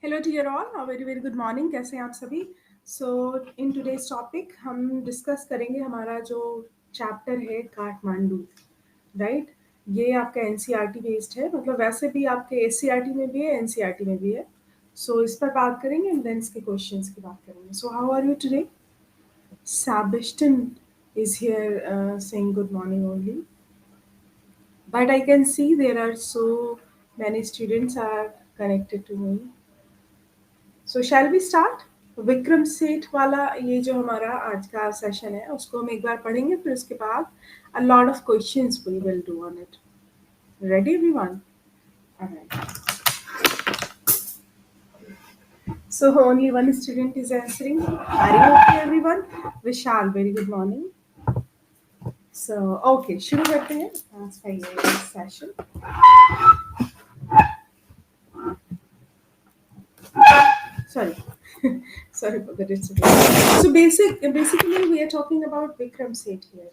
Hello dear all, very very good morning. कैसे हैं आप सभी? सो इन टुडेज टॉपिक हम डिस्कस करेंगे हमारा जो चैप्टर है काठमांडू, राइट। ये आपका एनसीईआरटी बेस्ड है, मतलब वैसे भी आपके एससीईआरटी में भी है, एनसीईआरटी में भी है। सो इस पर बात करेंगे एंड देन इसके क्वेश्चंस की बात करेंगे। So how are you today? Sabishton is here saying good morning only. But I can see there are so many students are connected to me. So shall we start? Vikram Seth वाला ये जो हमारा आज का सेशन है उसको हम एक बार पढ़ेंगे, फिर उसके बाद a lot of questions we will do on it. Ready everyone? Alright, so only one student is answering. Are you okay everyone? Vishal, very good morning. So okay, शुरू करते हैं आज का ये session. Sorry. Sorry for the disturbance. So basically we are talking about Vikram Seth here.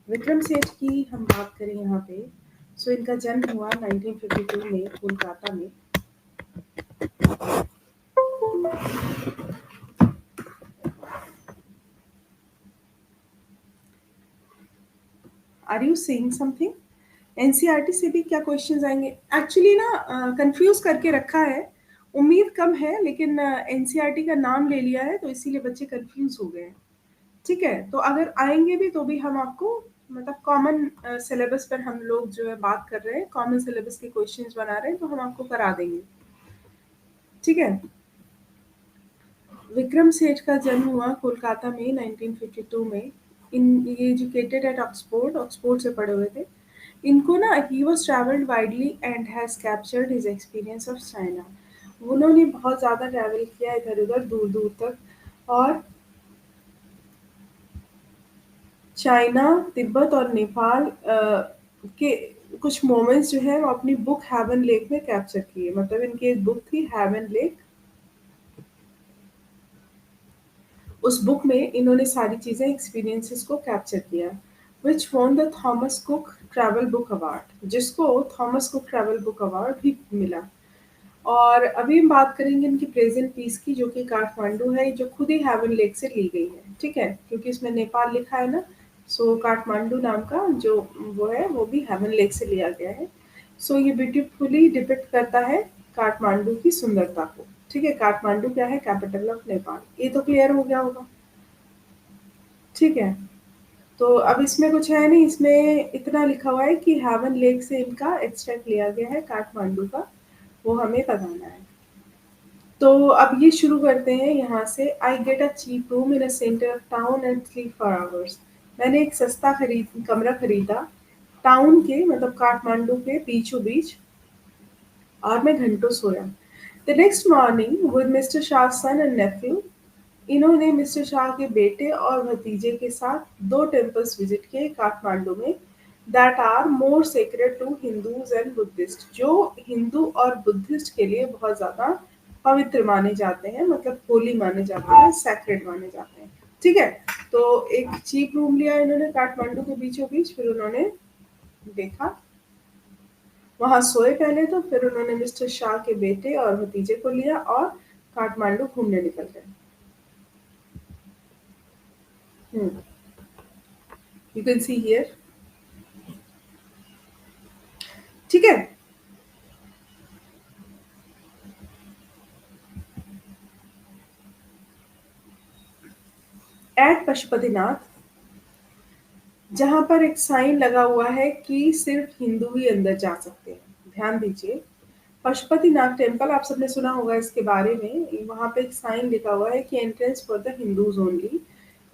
Vikram Seth की हम बात करें यहाँ पे। सो इनका जन्म हुआ 1952 में कोलकाता में। Are you seeing something? NCERT से भी क्या क्वेश्चंस आएंगे? एक्चुअली ना कंफ्यूज करके रखा है, उम्मीद कम है, लेकिन एनसीईआरटी का नाम ले लिया है तो इसीलिए बच्चे कंफ्यूज हो गए हैं। ठीक है, तो अगर आएंगे भी तो भी हम आपको मतलब कॉमन सिलेबस पर हम लोग जो है बात कर रहे हैं, कॉमन सिलेबस के क्वेश्चंस बना रहे हैं, तो हम आपको करा देंगे। ठीक है। विक्रम सेठ का जन्म हुआ कोलकाता में 1952 में। ये एजुकेटेड एट ऑक्सफोर्ड, ऑक्सफोर्ड से पढ़े हुए थे। इनको ना he was travelled widely and has captured his experience of China. उन्होंने बहुत ज़्यादा ट्रैवल किया इधर उधर दूर दूर तक, और चाइना, तिब्बत और नेपाल के कुछ मोमेंट्स जो है वो अपनी बुक हेवन लेक में कैप्चर किए। मतलब इनकी एक बुक थी हेवन लेक, उस बुक में इन्होंने सारी चीज़ें एक्सपीरियंसेस को कैप्चर किया। Which won the Thomas Cook travel book award, जिसको Thomas Cook travel book award भी मिला। और अभी हम बात करेंगे इनकी प्रेजेंट पीस की, जो कि काठमांडू है, जो खुद ही हेवन लेक से ली गई है। ठीक है, क्योंकि इसमें नेपाल लिखा है ना, सो काठमांडू नाम का जो वो है वो भी हेवन लेक से लिया गया है। सो ये ब्यूटीफुली डिपिक्ट करता है काठमांडू की सुंदरता को। ठीक है, काठमांडू क्या है? Capital of Nepal. ये तो क्लियर हो गया होगा। ठीक है, तो अब इसमें कुछ है नहीं, इसमें इतना लिखा हुआ है कि हेवन लेक से इनका एक्सट्रैक्ट लिया गया है काठमांडू का, वो हमें बताना है। तो अब ये शुरू करते हैं यहाँ से। I get a cheap room in a centre of town and sleep for hours. मैंने एक सस्ता कमरा खरीदा टाउन के, मतलब काठमांडू के बीचों बीच, और मैं घंटों सोया। The next morning with Mr Shah son and nephew, इन्होंने मिस्टर शाह के बेटे और भतीजे के साथ 2 टेम्पल्स विजिट किए काठमांडू में, that are more sacred to Hindus and Buddhist, जो हिंदू और बुद्धिस्ट के लिए बहुत ज़्यादा पवित्र माने जाते हैं, मतलब होली माने जाते हैं, सैक्रेड माने जाते हैं। ठीक है, तो एक चीप रूम लिया इन्होंने काठमांडू के बीचों बीच, फिर उन्होंने देखा, वहां सोए पहले तो, फिर उन्होंने मिस्टर शाह के बेटे और भतीजे को लिया और काठमांडू घूमने निकल गए। You can see here. ठीक है, एट पशुपतिनाथ, जहां पर एक साइन लगा हुआ है कि सिर्फ हिंदू ही अंदर जा सकते हैं। ध्यान दीजिए, पशुपतिनाथ टेम्पल आप सबने सुना होगा इसके बारे में। वहां पे एक साइन लिखा हुआ है कि entrance for the Hindus only.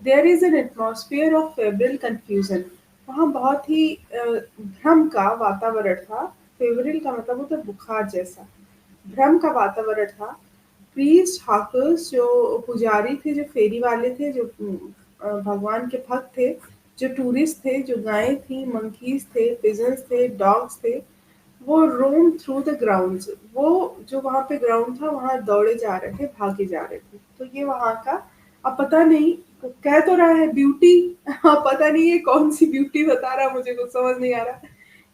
There is an atmosphere of febrile confusion. वहां बहुत ही भ्रम का वातावरण था। फेब्रिल का मतलब होता है बुखार जैसा। भ्रम का वातावरण था। प्रीस्ट हाकर्स, जो पुजारी थे, जो फेरी वाले थे, जो भगवान के भक्त थे, जो टूरिस्ट थे, जो गायें थी, मंकीज थे, पिजन्स थे, डॉग्स थे, वो रोम थ्रू द ग्राउंड्स। वो जो वहाँ पे ग्राउंड था वहाँ दौड़े जा रहे थे, भागे जा रहे थे। तो ये वहाँ का, अब पता नहीं, कह तो रहा है ब्यूटी, अब पता नहीं ये कौन सी ब्यूटी बता रहा, मुझे कुछ समझ नहीं आ रहा।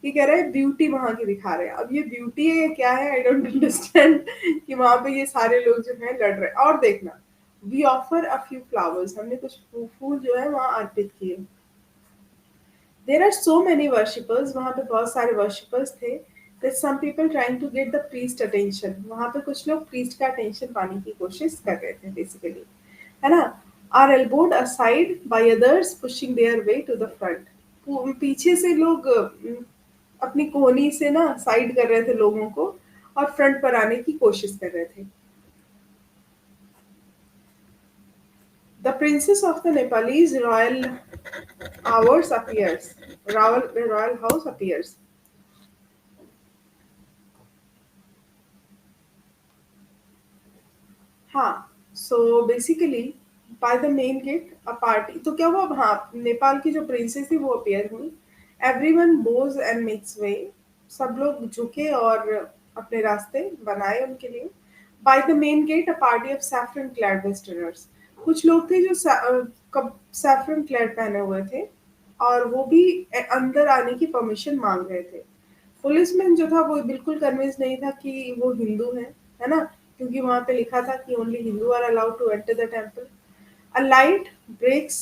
कि कह रहा है ब्यूटी वहाँ की दिखा रहे हैं। अब ये ब्यूटी है या क्या है, आई डोंट अंडरस्टैंड कि वहाँ पे ये सारे लोग जो हैं लड़ रहे हैं। और देखना, we offer a few flowers, हमने कुछ फूल जो है वहाँ अर्पित किए। There are so many worshippers, वहाँ पे बहुत सारे वर्शिपर्स थे। that some people trying to get the priest attention, वहाँ पे कुछ लोग priest का attention पाने की कोशिश कर रहे थे basically, है ना। are elbowed aside by others pushing their way to the front, पीछे से लोग अपनी कोहनी से ना साइड कर रहे थे लोगों को और फ्रंट पर आने की कोशिश कर रहे थे। The princess of the Nepalese royal hours appears, royal house appears। हाँ, so basically by the main get a party, तो क्या हुआ, हाँ, नेपाल की जो प्रिंसेस थी वो अपियर हुई। एवरीवन बोज एंड मेक्स वे, सब लोग झुके और अपने रास्ते बनाए उनके लिए। By the main get a party of saffron clad westerners, कुछ लोग थे जो सैफरन क्लैड पहने हुए थे और वो भी अंदर आने की परमिशन मांग रहे थे। पुलिसमैन जो था वो बिल्कुल कन्विंस नहीं था कि वो हिंदू है ना? क्योंकि वहाँ पे लिखा था कि only Hindu are allowed to enter the temple. A light breaks,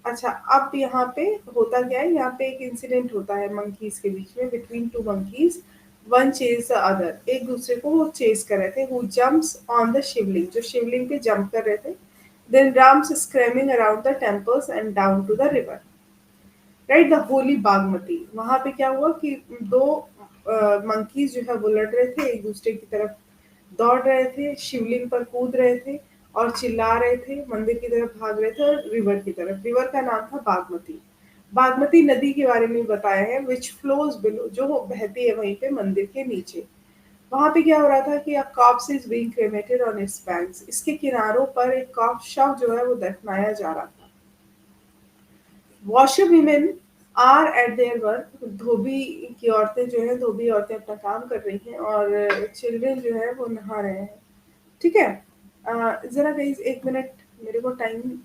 अच्छा अब यहाँ पे होता क्या है, यहाँ पे एक इंसिडेंट होता है मंकीज के बीच में, between two monkeys, one chase the other, एक दूसरे को वो चेज कर रहे थे। Who jumps on the Shivling, जो शिवलिंग पे जंप कर रहे थे। Then drums screaming around the temples and down to the river, right, the holy Bagmati. वहां पे क्या हुआ कि दो मंकीज जो है वो लड़ रहे थे, एक दूसरे की तरफ दौड़ रहे थे, शिवलिंग पर कूद रहे थे और चिल्ला रहे थे, मंदिर की तरफ भाग रहे थे और रिवर की तरफ। रिवर का नाम था बागमती। बागमती नदी के बारे में बताया है, विच फ्लोज बिलो, जो बहती है वहीं पे मंदिर के नीचे। वहां पे क्या हो रहा था कि a corpse is being cremated on its banks, इसके किनारों पर एक कॉप्स शव जो है वो दफनाया जा रहा था। Washer women are at their work, धोबी की औरतें जो है, धोबी औरतें अपना काम कर रही हैं और चिल्ड्रन जो है वो नहा रहे हैं। ठीक है, जरा गाइस एक मिनट, मेरे को टाइम।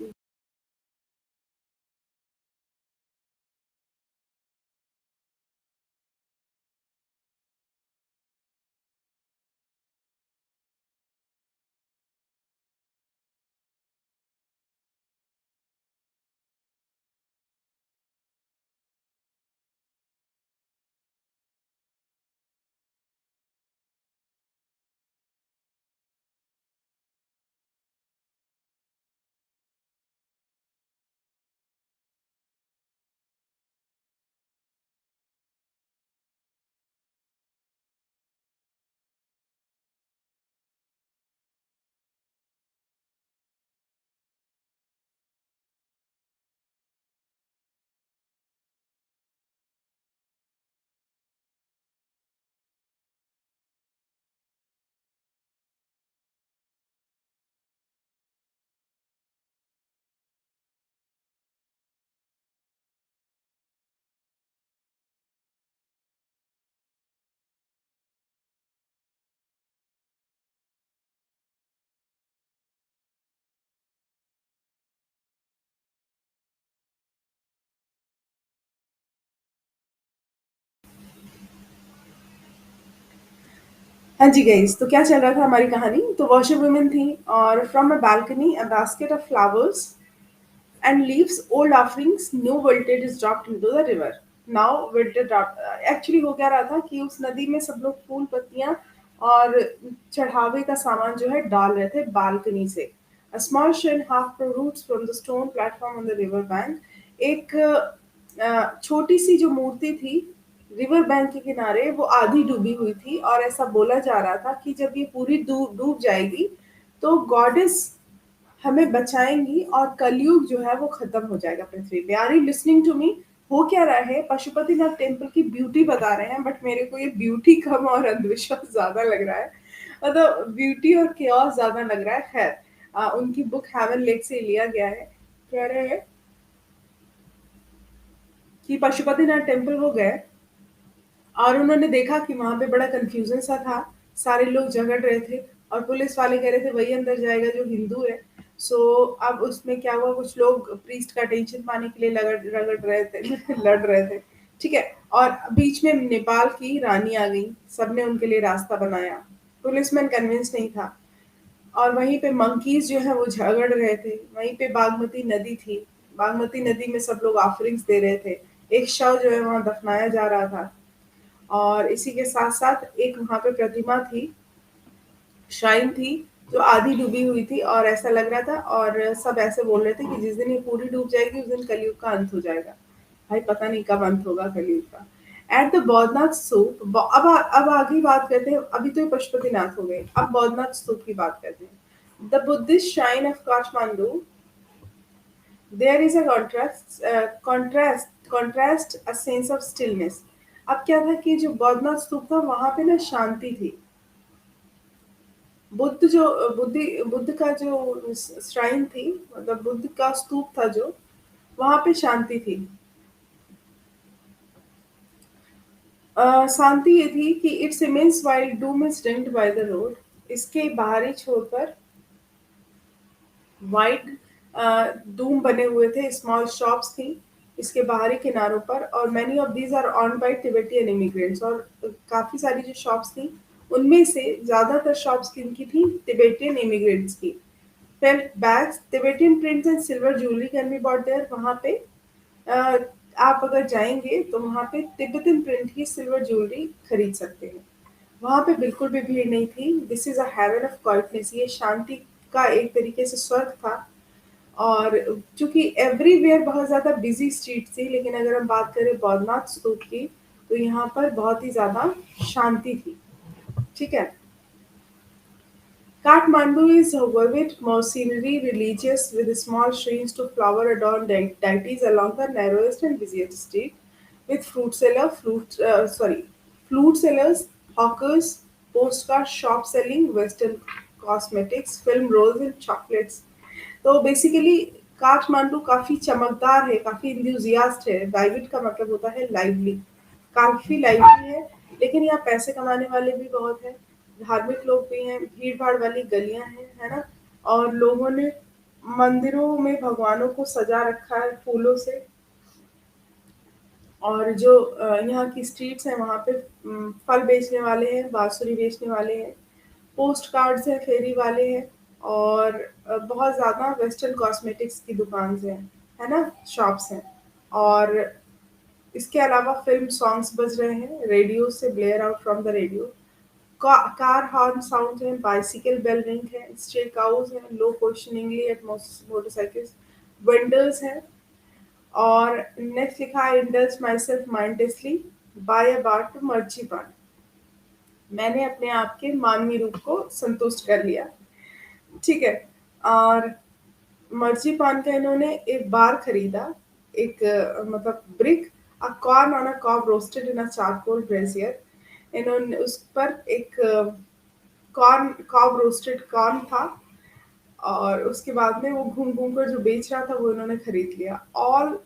हाँ जी गाइस, तो क्या चल रहा था हमारी कहानी, तो वॉशर वुमेन थी और from a balcony a basket of flowers and leaves old offerings, new voltage is dropped into the river. Now voltage dropped, actually हो क्या रहा था कि उस नदी में सब लोग फूल पत्तियां और चढ़ावे का सामान जो है डाल रहे थे बालकनी से। A small shell half roots from the stone platform on the river bank, एक छोटी सी जो मूर्ति थी रिवर बैंक के किनारे, वो आधी डूबी हुई थी और ऐसा बोला जा रहा था कि जब ये पूरी डूब डूब जाएगी तो गॉडेस हमें बचाएंगी और कलयुग जो है वो खत्म हो जाएगा पृथ्वी पे। Are you listening to me? हो क्या रहा है, पशुपतिनाथ टेम्पल की ब्यूटी बता रहे हैं, बट मेरे को ये ब्यूटी कम और अंधविश्वास ज्यादा लग रहा है, मतलब ब्यूटी और केओस ज्यादा लग रहा है। खैर, उनकी बुक हेवन लेक से लिया गया है। कह रहे हैं कि पशुपतिनाथ टेम्पल वो गए और उन्होंने देखा कि वहाँ पे बड़ा कन्फ्यूज़न सा था, सारे लोग झगड़ रहे थे और पुलिस वाले कह रहे थे वही अंदर जाएगा जो हिंदू है। सो अब उसमें क्या हुआ, कुछ लोग प्रीस्ट का अटेंशन पाने के लिए लगड़ रगड़ रहे थे लड़ रहे थे। ठीक है। और बीच में नेपाल की रानी आ गई, सबने उनके लिए रास्ता बनाया। पुलिसमैन कन्विंस नहीं था। और वहीं पे मंकीज जो है वो झगड़ रहे थे। वहीं पे बागमती नदी थी। बागमती नदी में सब लोग ऑफरिंग्स दे रहे थे। एक शव जो है वहां दफनाया जा रहा था। और इसी के साथ साथ एक वहां पे प्रतिमा थी, श्राइन थी, जो आधी डूबी हुई थी और ऐसा लग रहा था, और सब ऐसे बोल रहे थे कि जिस दिन ये पूरी डूब जाएगी उस दिन कलयुग का अंत हो जाएगा। भाई पता नहीं कब अंत होगा कलयुग का। एट द बौद्धनाथ स्तूप, अब आगे बात करते हैं। अभी तो ये पशुपतिनाथ हो गए, अब बौद्धनाथ स्तूप की बात करते हैं। The Buddhist shrine of Kathmandu, there is a contrast a sense of stillness. अब क्या था कि जो बौद्धनाथ स्तूप था वहां पे ना शांति थी। बुद्ध का जो श्राइन थी, मतलब बुद्ध का स्तूप था जो, वहां पे शांति थी। शांति ये थी कि it's immense wild doom is ringed by the road. इसके बाहरी छोर पर वाइड डूम बने हुए थे, स्मॉल शॉप्स थी इसके बाहरी किनारों पर, और many of these are owned by Tibetan immigrants. और काफी सारी जो शॉप्स थी उनमें से ज्यादातर शॉप्स किनकी थी? तिबेटियन इमिग्रेंट्स की। Felt bags, Tibetan prints and silver jewellery can be bought there. वहां पे अ, आप अगर जाएंगे तो वहां पे तिब्बतन प्रिंट की सिल्वर ज्वेलरी खरीद सकते हैं। वहां पे बिल्कुल भी भीड़ नहीं थी। This is a haven of quietness, ये शांति का एक तरीके से स्वर्ग था। और चूंकि एवरीवेयर बहुत ज्यादा बिजी स्ट्रीट थी, लेकिन अगर हम बात करें बौद्धनाथ स्तूप की तो यहाँ पर बहुत ही ज्यादा शांति थी। ठीक है। Kathmandu is vivid, more scenery, religious, with small shrines to flower-adorned deities along the narrowest and busiest street, with flute sellers, hawkers, postcard shop selling Western cosmetics, film rolls and chocolates. तो basically Kathmandu काफी चमकदार है, काफी enthusiast है। Vibrant का मतलब होता है लाइवली, काफी लाइवली है। लेकिन यहाँ पैसे कमाने वाले भी बहुत हैं, धार्मिक लोग भी हैं, भीड़ भाड़ वाली गलियां हैं, है ना। और लोगों ने मंदिरों में भगवानों को सजा रखा है फूलों से। और जो यहाँ की स्ट्रीट्स हैं वहाँ पे फल बेचने वाले हैं, बांसुरी बेचने वाले हैं, पोस्ट कार्ड्स हैं, फेरी वाले हैं, और बहुत ज़्यादा वेस्टर्न कॉस्मेटिक्स की दुकान हैं, है ना, शॉप्स हैं। और इसके अलावा फ़िल्म सॉन्ग्स बज रहे हैं, रेडियो से blare out from the radio. Car horn sound है, बाइसिकल बेल रिंग है, स्ट्रे काउज हैं, low questioningly at motorcycles, vendors हैं। और नेक्स्ट लिखा है, indulge myself mindlessly by a bar to मर्ची। मैंने अपने आप के मानवीय रूप को संतुष्ट कर लिया। ठीक है। और मर्ची पान का इन्होंने एक बार खरीदा, एक मतलब brick, a corn on a cob roasted in a charcoal brazier. इन्होंने उस पर एक कॉर्न, कॉब रोस्टेड कॉर्न था, और उसके बाद में वो घूम घूम कर जो बेच रहा था वो इन्होंने खरीद लिया। All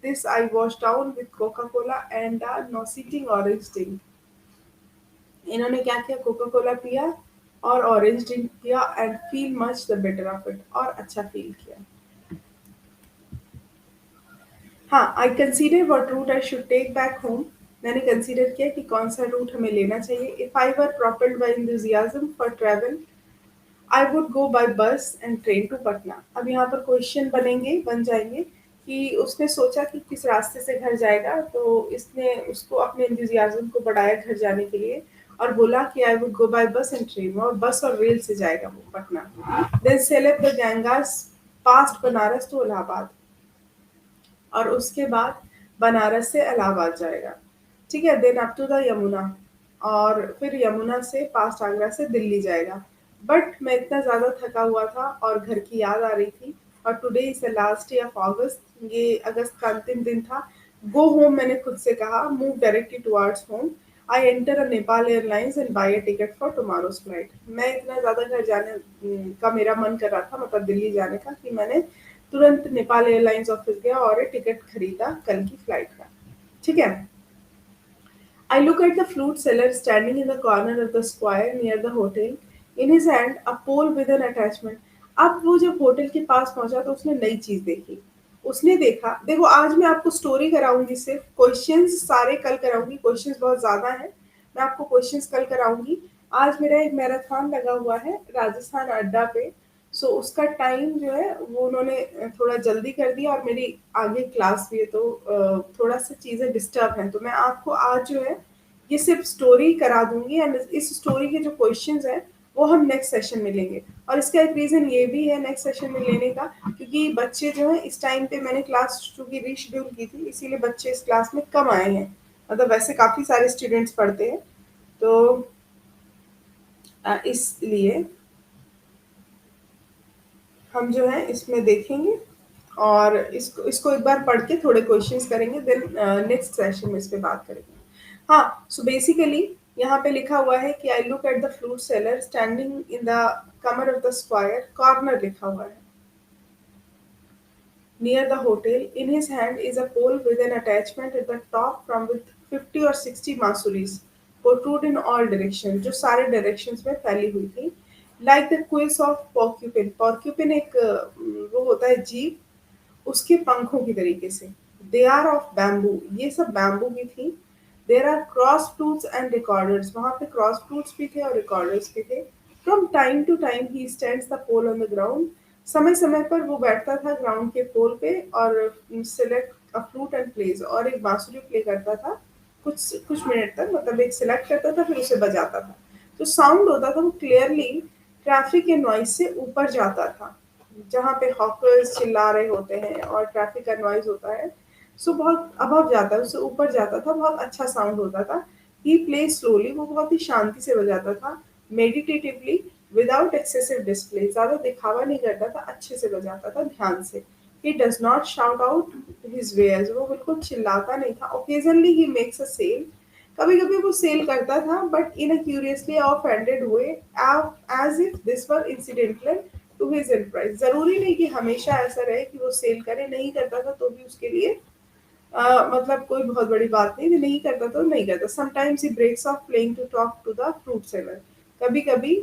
this I wash down with Coca Cola and nauseating orange drink. इन्होंने क्या किया? कोका कोला पिया और ऑरेंज ड्रिंक पिया, and feel much the better of it, और अच्छा फील किया। हाँ, I consider what route I should take back home. मैंने कंसीडर किया कि कौन सा रूट हमें लेना चाहिए। If I were propelled by enthusiasm for travel, I would go by bus and train to Patna. अब यहाँ पर क्वेश्चन बन जाएंगे कि उसने सोचा कि किस रास्ते से घर जाएगा, तो इसने उसको अपने enthusiasm को बढ़ाया घर जाने के लिए, और बोला कि I would go by bus and train, और बस और रेल से जाएगा वो Patna. Then select the Ganges past Banaras to Allahabad, और उसके बाद बनारस से इलाहाबाद जाएगा। ठीक है। Then up to the Yamuna, और फिर यमुना से पास्ट आगरा से दिल्ली जाएगा। बट मैं इतना ज़्यादा थका हुआ था और घर की याद आ रही थी, और today is the last day of अगस्त, ये अगस्त का अंतिम दिन था। गो होम, मैंने खुद से कहा, move directly towards home. I enter a Nepal Airlines and buy a ticket for tomorrow's flight. मैं इतना ज़्यादा घर जाने का मेरा मन कर रहा था, मतलब दिल्ली जाने का, कि मैंने तुरंत नेपाल एयरलाइंस ऑफिस गया और टिकट खरीदा कल की फ्लाइट का। ठीक है। I look at the fruit seller standing in the corner of the square near the hotel. In his hand, a pole with an attachment. अब वो जब होटल के पास पहुंचा तो उसने नई चीज देखी। उसने देखा, देखो आज मैं आपको स्टोरी कराऊँगी, सिर्फ़ क्वेश्चंस सारे कल कराऊँगी, क्वेश्चंस बहुत ज़्यादा हैं, मैं आपको क्वेश्चंस कल कराऊँगी। आज मेरा एक मैराथन लगा हुआ है राजस्थान अड्डा पे, सो उसका टाइम जो है वो उन्होंने थोड़ा जल्दी कर दिया और मेरी आगे क्लास भी है, तो थोड़ा-सा चीज़ें डिस्टर्ब हैं, तो मैं आपको आज जो है ये सिर्फ़ स्टोरी करा दूँगी एंड इस स्टोरी के जो क्वेश्चंस हैं, वो हम नेक्स्ट सेशन में लेंगे। और इसका एक रीज़न ये भी है नेक्स्ट सेशन में लेने का, क्योंकि बच्चे जो हैं इस टाइम पे मैंने क्लास चूँकि रीशेड्यूल की थी, इसीलिए बच्चे इस क्लास में कम आए हैं। मतलब वैसे काफ़ी सारे स्टूडेंट्स पढ़ते हैं, तो इसलिए हम जो है इसमें देखेंगे और इसको इसको एक बार पढ़ के थोड़े क्वेश्चंस करेंगे, देन नेक्स्ट सेशन में इस पे बात करेंगे। हाँ, सो बेसिकली यहाँ पे लिखा हुआ है कि I look at the fruit seller standing in the Qamar of the square, corner लिखा हुआ है near the hotel. In his hand is a pole with an attachment at the top from with 50 or 60 masuris protrude in all directions, जो सारे directions में फैली हुई थी. Like the quills of porcupine. Porcupine एक वो होता है जीव, उसके पंखों की तरीके से. दे आर ऑफ बैम्बू, ये सब बैम्बू की थी. There are cross flutes and recorders, वहाँ पे क्रॉस फ्लूट्स भी थे और रिकॉर्डर्स भी थे. From time to time he stands the pole on the ground, समय समय पर वो बैठता था ग्राउंड के पोल पे और select a flute and plays, और एक बांसुरी प्ले करता था कुछ कुछ मिनट तक, मतलब एक सिलेक्ट करता था फिर उसे बजाता था. जो साउंड होता था वो क्लियरली ट्रैफिक के नॉइज से ऊपर जाता था, जहाँ पे हॉकर्स चिल्ला रहे होते हैं और ट्रैफिक का नॉइज़ होता है, सो बहुत अबव जाता है, उससे ऊपर जाता था, बहुत अच्छा साउंड होता था. ही प्ले स्लोली, वो बहुत ही शांति से बजाता था, मेडिटेटिवली, विदाउट एक्सेसिव डिस्प्ले, ज़्यादा दिखावा नहीं करता था, अच्छे से बजाता था ध्यान से. He does not shout out his wares, वो बिल्कुल चिल्लाता नहीं था. Occasionally he makes a sale, कभी-कभी वो सेल करता था, but in a curiously offended way, as if this were incidental to his enterprise. ज़रूरी नहीं कि हमेशा ऐसा रहे कि वो सेल करे, नहीं करता था तो भी उसके लिए मतलब कोई बहुत बड़ी बात नहीं, नहीं करता तो नहीं करता. Sometimes he breaks off playing to talk to the fruit seller, कभी-कभी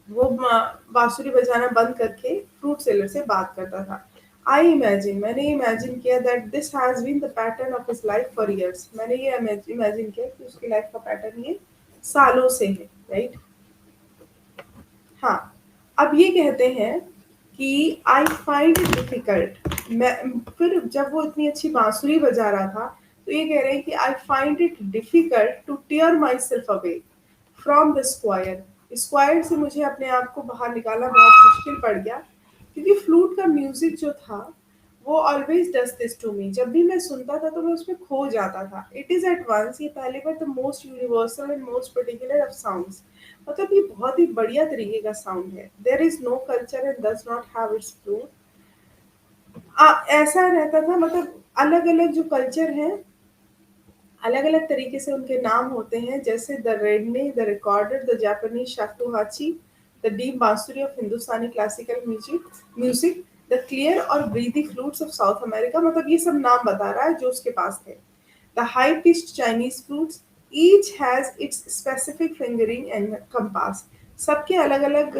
वो बांसुरी बजाना बंद करके फ्रूट सेलर से बात करता था. आई इमेजिन, मैंने इमेजिन किया that this has been the pattern of his life for years, मैंने ये इमेजिन किया कि उसकी लाइफ का पैटर्न ये सालों से है, राइट. हाँ, अब ये कहते हैं कि आई फाइंड इट डिफिकल्ट, मैं फिर जब वो इतनी अच्छी बांसुरी बजा रहा था, तो ये कह रहे हैं कि I find it difficult to tear myself away from the square. Square से मुझे अपने आप को बाहर निकालना बहुत मुश्किल पड़ गया, क्योंकि फ्लूट का म्यूजिक जो था वो always does this to me, जब भी मैं सुनता था तो मैं उसमें खो जाता था. इट इज एट वंस, ये पहले बार the most universal and most particular of sounds, मतलब ये बहुत ही बढ़िया तरीके का साउंड है. There is no culture and does not have its flute. ऐसा रहता था, मतलब अलग अलग जो कल्चर हैं, अलग अलग तरीके से उनके नाम होते हैं, जैसे the reed ney, the recorder, the Japanese shakuhachi, the deep bansuri of Hindustani classical music, the clear और breathy flutes of South America, मतलब ये सब नाम बता रहा है जो उसके पास थे. The high pitched Chinese flutes, each has its specific fingering and compass, सबके अलग अलग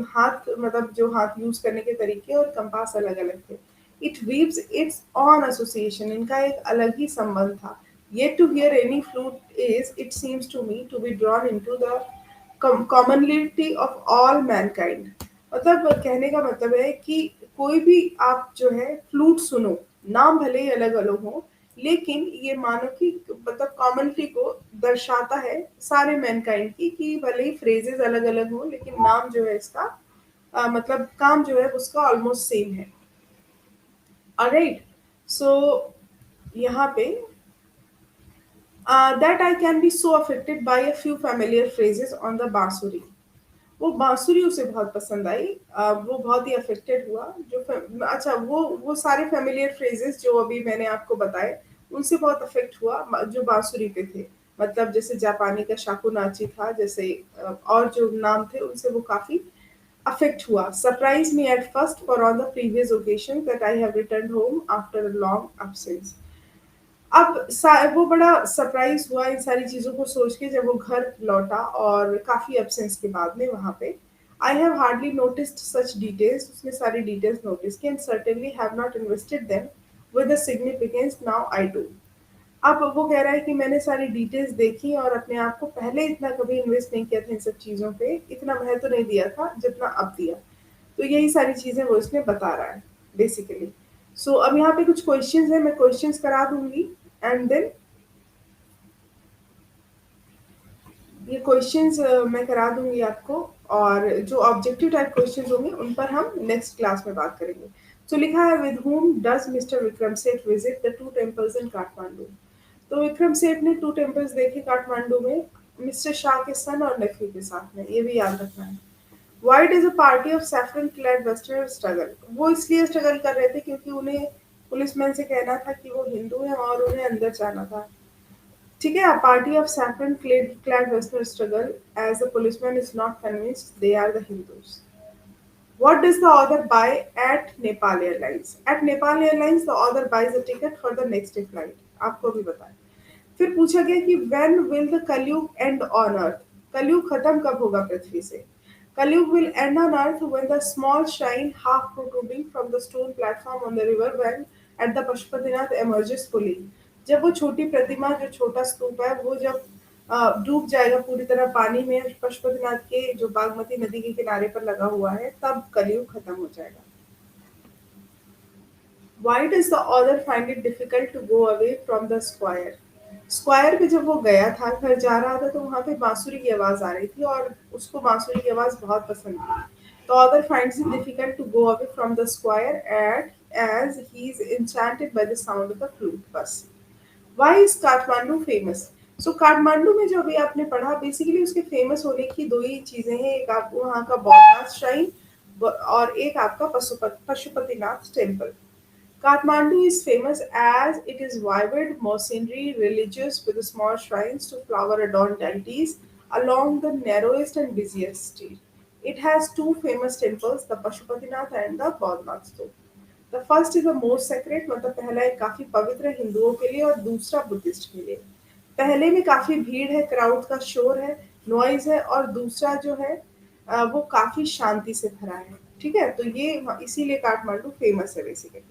हाथ, मतलब जो हाथ यूज करने के तरीके और कंपास अलग अलग थे. It weaves it's on association, इनका एक अलग ही संबंध था. Yet to hear any flute is, it seems to me, to be drawn into the commonality of all mankind. मतलब कहने का मतलब है कि कोई भी आप जो है फ्लूट सुनो, नाम भले ही अलग अलग हो, लेकिन ये मानो कि मतलब कॉमनली को दर्शाता है सारे मैनकाइंड की, कि भले ही फ्रेजेस अलग अलग हो लेकिन नाम जो है इसका मतलब काम जो है उसका ऑलमोस्ट सेम है. ऑलराइट, सो यहाँ पे that I can be so affected by a few familiar phrases on the बांसुरी. वो बांसुरी उसे बहुत पसंद आई, वो बहुत ही अफेक्टेड हुआ. अच्छा, वो सारे फेमिलियर फ्रेजेस जो अभी मैंने आपको बताए उनसे बहुत अफेक्ट हुआ, जो बांसुरी पे थे. मतलब जैसे जापानी का शाकुनाची था, जैसे और जो नाम थे उनसे वो काफी अफेक्ट हुआ. Surprise me at first for on the previous occasion that I have return home after a long absence. अब वो बड़ा सरप्राइज हुआ इन सारी चीज़ों को सोच के जब वो घर लौटा और काफ़ी एब्सेंस के बाद में वहाँ पे. I have hardly noticed such details. उसने सारी details notice की and certainly have not invested them with the significance now I do. अब वो कह रहा है कि मैंने सारी डिटेल्स देखी और अपने आप को पहले इतना कभी इन्वेस्ट नहीं किया था इन सब चीज़ों पे, इतना महत्व नहीं दिया था जितना अब दिया। तो यही सारी चीज़ें वो इसमें बता रहा है बेसिकली। सो अब यहाँ पे कुछ क्वेश्चंस हैं, मैं क्वेश्चंस करा दूँगी एंड देन ये क्वेश्चंस मैं करा दूँगी आपको और जो ऑब्जेक्टिव टाइप क्वेश्चंस होंगे उन पर हम नेक्स्ट क्लास में बात करेंगे। तो लिखा है with whom does Mr Vikram Seth visit the two temples in Kathmandu? तो विक्रम सेठ ने टू टेम्पल्स देखे काठमांडू में मिस्टर शाह के सन और नेफ्यू के साथ में, ये भी याद रखना है। Why does a party of saffron clad westerners struggle? वो इसलिए स्ट्रगल कर रहे थे क्योंकि उन्हें पुलिसमैन से कहना था कि वो हिंदू हैं और उन्हें अंदर जाना था। ठीक है, a party of saffron clad westerners struggle as the policeman is not convinced they are the Hindus. What does the author buy at Nepal Airlines? At Nepal Airlines, the author buys a ticket for the next day flight. आपको भी बताएं। फिर पूछा गया कि when will the कलयुग end on earth? कलयुग खत्म कब होगा पृथ्वी से? कलयुग will end on earth when the small shrine half protruding from the stone platform on the river bank at the Pashupatinath emerges fully. जब वो छोटी प्रतिमा जो छोटा स्तूप है वो जब डूब जाएगा पूरी तरह पानी में पशुपतिनाथ के जो बागमती नदी के किनारे पर लगा हुआ है तब कलयुग खत्म हो जाएगा। Why does the author find it difficult to go away from the square? Square पे जब वो गया था घर जा रहा था तो वहां पे बांसुरी की आवाज आ रही थी और उसको बांसुरी की आवाज बहुत पसंद थी। तो author finds it difficult to go away from the square at as he is enchanted by the sound of the flute बस। Why is Kathmandu famous? So Kathmandu में जो अभी आपने पढ़ा बेसिकली उसके फेमस होने की दो ही चीजें हैं, एक आपको वहाँ का बौद्धनाथ श्राइन और एक आपका Pashupatinath temple. Kathmandu is famous as it is vibrant, mercenary, religious, with small shrines to flower-adorned deities along the narrowest and busiest street. It has two famous temples, the Pashupatinath and the Bodhnath Stupa. The first is the most sacred, मतलब पहला एक काफी पवित्र है हिंदुओं के लिए और दूसरा बुद्धिस्ट के लिए। पहले में काफी भीड़ है, क्राउड का शोर है, नॉइज है और दूसरा जो है वो काफी शांति से भरा है। ठीक है, तो ये इसीलिए काठमांडू फेमस है बेसिकली।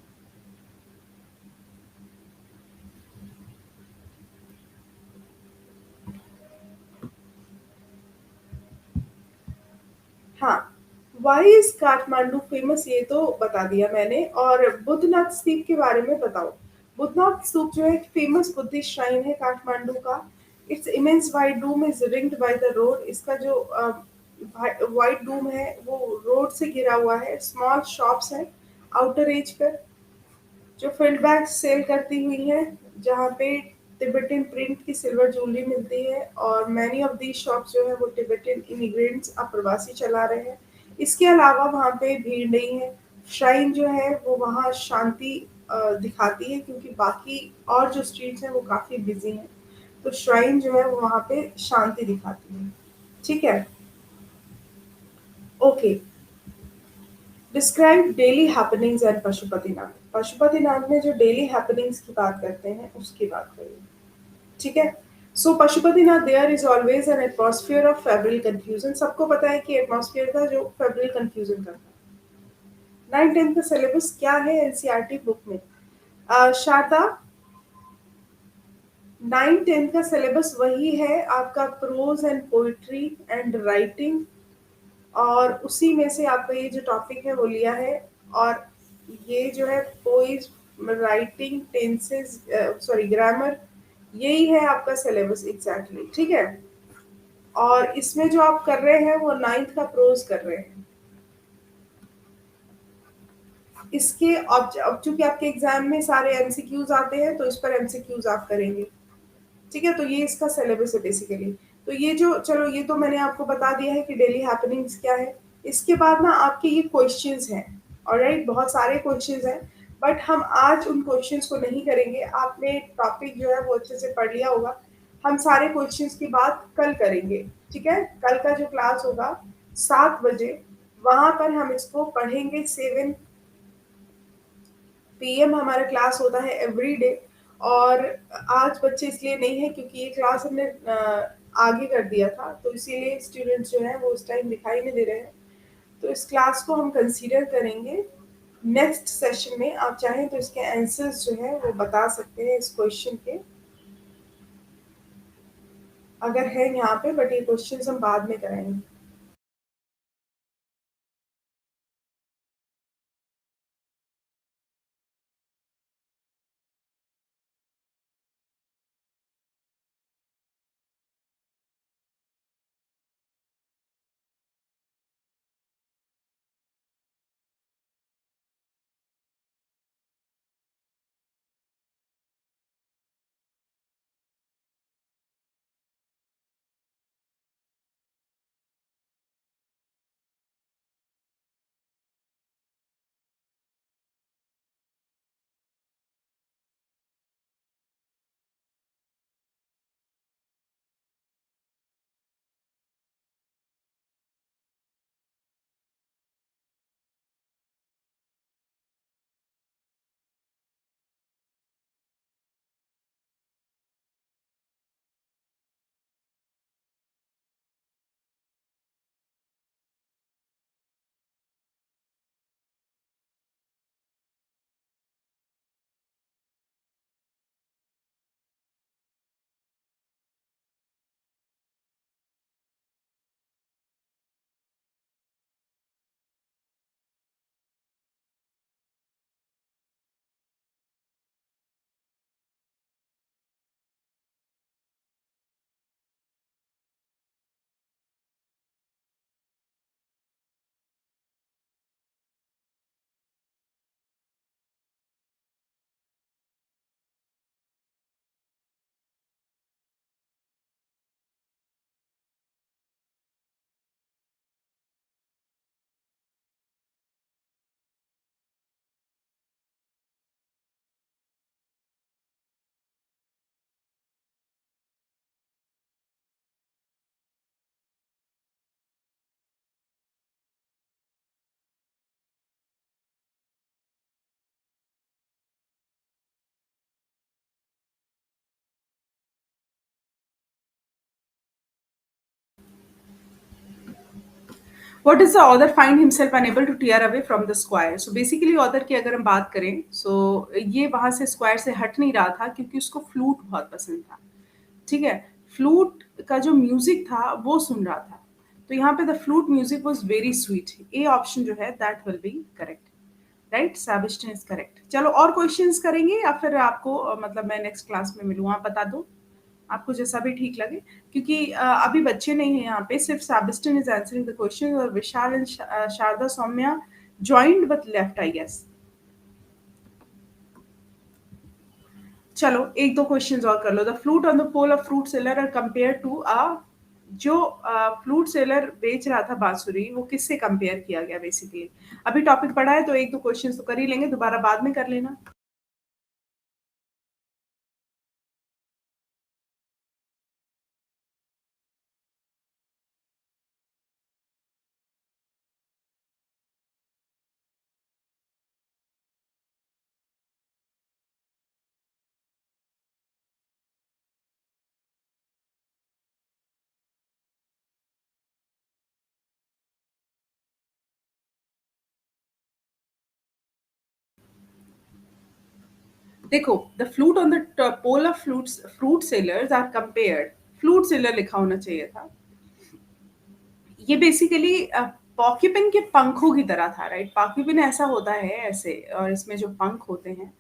हाँ, वाई इज काठमांडू फेमस ये तो बता दिया मैंने और बुद्धनाथ स्तूप के बारे में बताओ। बुद्धनाथ स्तूप जो है एक फेमस बुद्धिस्ट श्राइन है काठमांडू का। It's immense white doom is ringed by the road. इसका जो वाइट डूम है वो रोड से घिरा हुआ है। स्मॉल शॉप्स हैं आउटर एज पर जो फील्ड बैग्स सेल करती हुई हैं, जहाँ पे तिब्बतन प्रिंट की सिल्वर ज्वेलरी मिलती है और मैनी ऑफ दी शॉप्स जो है वो तिब्बतन इमिग्रेंट्स अप्रवासी चला रहे हैं। इसके अलावा वहाँ पे भीड़ नहीं है। श्राइन जो है वो वहाँ शांति दिखाती है क्योंकि बाकी और जो स्ट्रीट्स हैं वो काफ़ी बिजी हैं। तो श्राइन जो है वो वहाँ पे शांति दिखाती है। ठीक है, okay. Describe daily happenings at Pashupatinath. Pashupatinath में जो डेली हैपनिंग्स की बात करते हैं उसकी बात करिए। ठीक है, so Pashupatinath there is always an atmosphere of febrile confusion. सबको पता है कि एटमॉस्फेयर का जो फेब्रिल कंफ्यूजन करता है। 9th-10th का सिलेबस क्या है एनसीईआरटी बुक में? शारदा, 9th-10th का सिलेबस वही है आपका prose and poetry and writing और उसी में से आपका ये जो टॉपिक है वो लिया है। और ये जो है पोइज राइटिंग टेंसेस सॉरी ग्रामर, यही है आपका सिलेबस एग्जैक्टली। ठीक है, और इसमें जो आप कर रहे हैं वो 9th का प्रोज कर रहे हैं। इसके अब चूंकि आपके एग्जाम में सारे एमसीक्यूज आते हैं तो इस पर एमसीक्यूज आप करेंगे। ठीक है, तो ये इसका सिलेबस है बेसिकली। तो ये जो चलो ये तो मैंने आपको बता दिया है कि डेली हैपनिंग्स क्या है। इसके बाद ना आपके ये क्वेश्चंस हैं। ऑलराइट, बहुत सारे क्वेश्चंस हैं बट हम आज उन क्वेश्चंस को नहीं करेंगे। आपने टॉपिक जो है वो अच्छे से पढ़ लिया होगा। हम सारे क्वेश्चंस की बात कल करेंगे। ठीक है, कल का जो क्लास होगा 7 बजे वहां पर हम इसको पढ़ेंगे। 7 PM हमारा क्लास होता है एवरी डे। और आज बच्चे इसलिए नहीं है क्योंकि ये क्लास हमने आगे कर दिया था तो इसीलिए स्टूडेंट्स जो हैं वो उस टाइम दिखाई नहीं दे रहे हैं। तो इस क्लास को हम कंसीडर करेंगे नेक्स्ट सेशन में। आप चाहें तो इसके आंसर्स जो है वो बता सकते हैं इस क्वेश्चन के, अगर है यहाँ पे, बट ये क्वेश्चंस हम बाद में कराएंगे। What does the author find himself unable to tear away from the square? So basically author की अगर हम बात करें, so ये वहां से स्क्वायर से हट नहीं रहा था क्योंकि उसको फ्लूट बहुत पसंद था। ठीक है, फ्लूट का जो म्यूजिक था वो सुन रहा था, तो यहाँ पे the flute music was very sweet. A option जो है that will be correct, right, Sebastian is correct. चलो और क्वेश्चंस करेंगे या फिर आपको मतलब मैं नेक्स्ट क्लास में मिलूँ, आप बता दो, आपको जैसा भी ठीक लगे, क्योंकि अभी बच्चे नहीं है यहाँ पे, सिर्फ Sebastian is answering the question और Vishal and Sharada Saumya joined but left I guess. चलो एक दो क्वेश्चंस और कर लो। The flute on the pole of fruit seller are compare to a, जो फ्लूट सेलर बेच रहा था बांसुरी वो किससे कंपेयर किया गया बेसिकली। अभी टॉपिक पढ़ा है तो एक दो क्वेश्चंस तो कर ही लेंगे, दोबारा बाद में कर लेना। देखो, the flute on the pole of flutes fruit sellers are compared, flute seller लिखा होना चाहिए था। ये बेसिकली पॉक्यूपिन के पंखों की तरह था, राइट। पॉक्यूपिन ऐसा होता है ऐसे, और इसमें जो पंख होते हैं,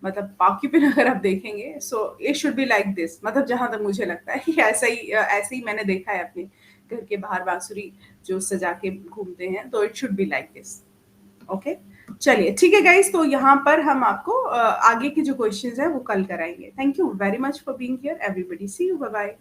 मतलब पॉक्यूपिन अगर आप देखेंगे so it should be like this, मतलब जहां तक मुझे लगता है कि ऐसे ही मैंने देखा है अपने घर के बाहर बांसुरी जो सजा के घूमते हैं, तो it should be like this. Okay, चलिए ठीक है गाइस, तो यहाँ पर हम आपको आगे के जो क्वेश्चंस है वो कल कराएंगे। Thank you very much for being here everybody, see you, bye bye.